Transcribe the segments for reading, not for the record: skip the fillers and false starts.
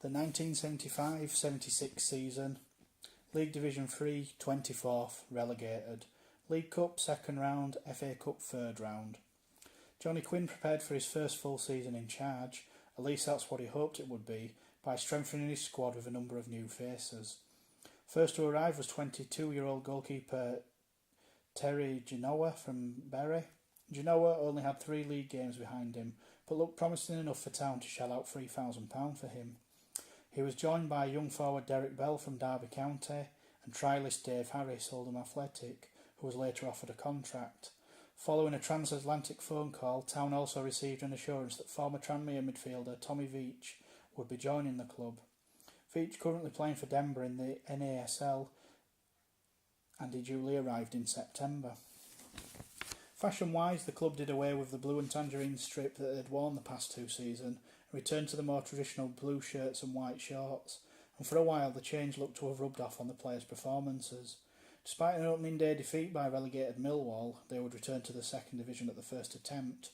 The 1975-76 season, League Division 3, 24th, relegated. League Cup, 2nd round, FA Cup, 3rd round. Johnny Quinn prepared for his first full season in charge, at least that's what he hoped it would be, by strengthening his squad with a number of new faces. First to arrive was 22-year-old goalkeeper Terry Genoa from Bury. Genoa only had 3 league games behind him, but looked promising enough for Town to shell out £3,000 for him. He was joined by young forward Derek Bell from Derby County and trialist Dave Harris, Oldham Athletic, who was later offered a contract. Following a transatlantic phone call, Town also received an assurance that former Tranmere midfielder Tommy Veach would be joining the club. Veach currently playing for Denver in the NASL, and he duly arrived in September. Fashion-wise, the club did away with the blue and tangerine strip that they'd worn the past 2 seasons and returned to the more traditional blue shirts and white shorts, and for a while the change looked to have rubbed off on the players' performances. Despite an opening day defeat by relegated Millwall, they would return to the 2nd Division at the first attempt.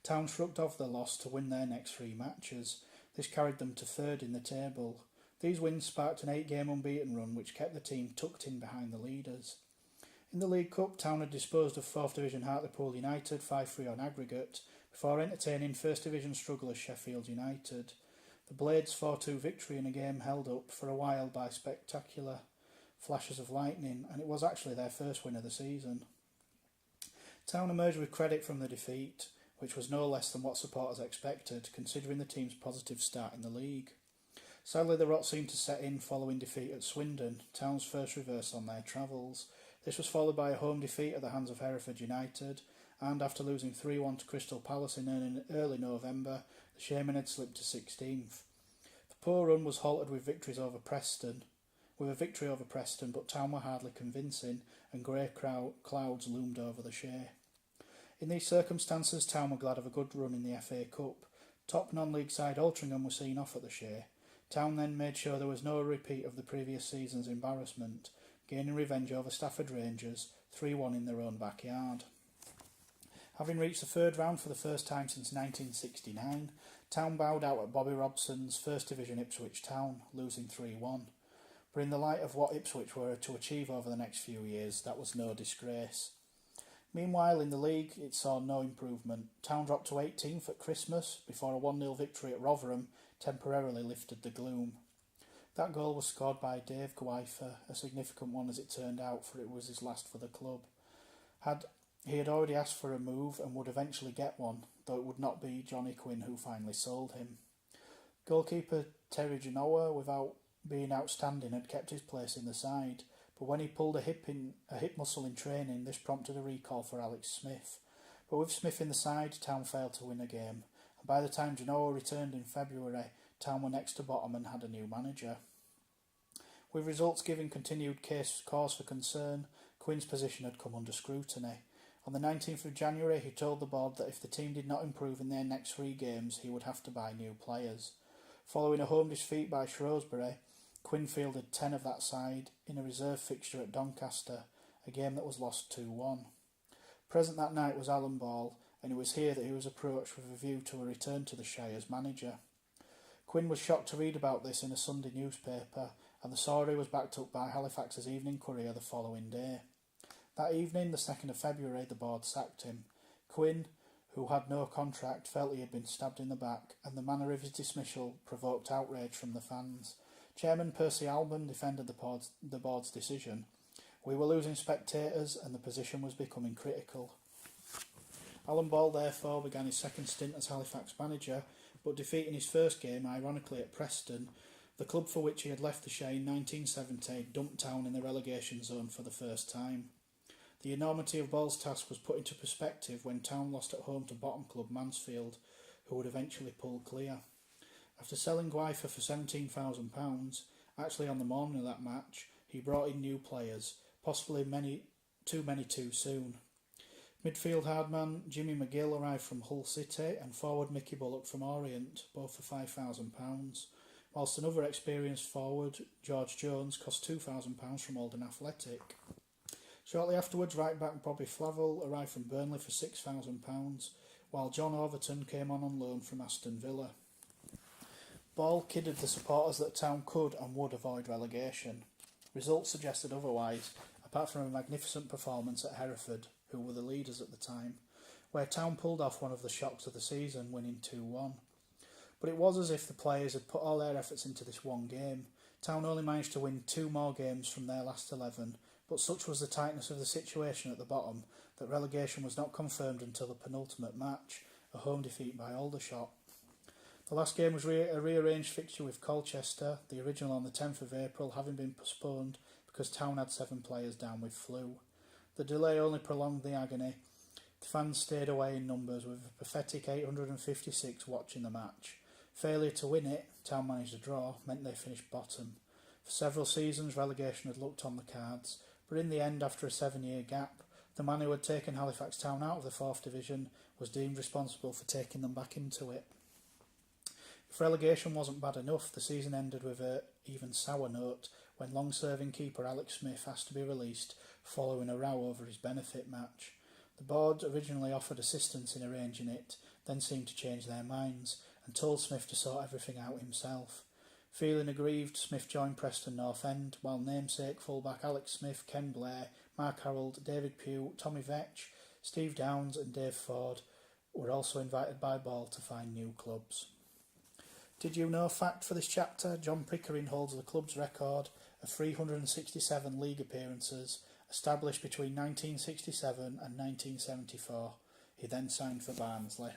Town shrugged off the loss to win their next 3 matches. This carried them to 3rd in the table. These wins sparked an 8-game unbeaten run which kept the team tucked in behind the leaders. In the League Cup, Town had disposed of 4th Division Hartlepool United 5-3 on aggregate, before entertaining 1st Division strugglers Sheffield United. The Blades' 4-2 victory in a game held up for a while by spectacular flashes of lightning, and it was actually their first win of the season. Town emerged with credit from the defeat, which was no less than what supporters expected, considering the team's positive start in the league. Sadly, the rot seemed to set in following defeat at Swindon, Town's first reverse on their travels. This was followed by a home defeat at the hands of Hereford United, and after losing 3-1 to Crystal Palace in early November, the Shaymen had slipped to 16th. The poor run was halted with a victory over Preston, but Town were hardly convincing, and grey clouds loomed over the Shay. In these circumstances, Town were glad of a good run in the FA Cup. Top non-league side Altrincham were seen off at the Shay. Town then made sure there was no repeat of the previous season's embarrassment, gaining revenge over Stafford Rangers 3-1 in their own backyard. Having reached the 3rd round for the first time since 1969, Town bowed out at Bobby Robson's 1st Division Ipswich Town, losing 3-1. But in the light of what Ipswich were to achieve over the next few years, that was no disgrace. Meanwhile, in the league, it saw no improvement. Town dropped to 18th at Christmas before a 1-0 victory at Rotherham temporarily lifted the gloom. That goal was scored by Dave Gwyfer, a significant one as it turned out, for it was his last for the club. He had already asked for a move and would eventually get one, though it would not be Johnny Quinn who finally sold him. Goalkeeper Terry Genoa, without being outstanding, had kept his place in the side, but when he pulled a hip muscle in training, this prompted a recall for Alex Smith. But with Smith in the side, Town failed to win a game, and by the time Genoa returned in February, Town were next to bottom and had a new manager. With results giving continued cause for concern, Quinn's position had come under scrutiny. On the 19th of January, he told the board that if the team did not improve in their next 3 games, he would have to buy new players. Following a home defeat by Shrewsbury, Quinn fielded 10 of that side in a reserve fixture at Doncaster, a game that was lost 2-1. Present that night was Alan Ball, and it was here that he was approached with a view to a return to the Shire as manager. Quinn was shocked to read about this in a Sunday newspaper, and the story was backed up by Halifax's Evening Courier the following day. That evening, the 2nd of February, the board sacked him. Quinn, who had no contract, felt he had been stabbed in the back, and the manner of his dismissal provoked outrage from the fans. Chairman Percy Alban defended the board's decision. We were losing spectators and the position was becoming critical. Alan Ball therefore began his 2nd stint as Halifax manager, but defeating his first game, ironically at Preston, the club for which he had left the Shay in 1970 dumped Town in the relegation zone for the first time. The enormity of Ball's task was put into perspective when Town lost at home to bottom club Mansfield, who would eventually pull clear. After selling Gwyfer for £17,000, actually on the morning of that match, he brought in new players, possibly too many too soon. Midfield hardman Jimmy McGill arrived from Hull City and forward Mickey Bullock from Orient, both for £5,000, whilst another experienced forward, George Jones, cost £2,000 from Oldham Athletic. Shortly afterwards, right-back Bobby Flavel arrived from Burnley for £6,000, while John Overton came on loan from Aston Villa. Ball kidded the supporters that Town could and would avoid relegation. Results suggested otherwise, apart from a magnificent performance at Hereford, who were the leaders at the time, where Town pulled off one of the shocks of the season, winning 2-1. But it was as if the players had put all their efforts into this one game. Town only managed to win 2 more games from their last 11, but such was the tightness of the situation at the bottom that relegation was not confirmed until the penultimate match, a home defeat by Aldershot. The last game was a rearranged fixture with Colchester, the original on the 10th of April, having been postponed because Town had 7 players down with flu. The delay only prolonged the agony. The fans stayed away in numbers, with a pathetic 856 watching the match. Failure to win it, Town managed a draw, meant they finished bottom. For several seasons relegation had looked on the cards, but in the end, after a 7-year gap, the man who had taken Halifax Town out of the 4th Division was deemed responsible for taking them back into it. If relegation wasn't bad enough, the season ended with an even sour note when long-serving keeper Alex Smith asked to be released following a row over his benefit match. The board originally offered assistance in arranging it, then seemed to change their minds and told Smith to sort everything out himself. Feeling aggrieved, Smith joined Preston North End, while namesake fullback Alex Smith, Ken Blair, Mark Harold, David Pugh, Tommy Vetch, Steve Downs and Dave Ford were also invited by Ball to find new clubs. Did you know fact for this chapter? John Pickering holds the club's record of 367 league appearances established between 1967 and 1974. He then signed for Barnsley.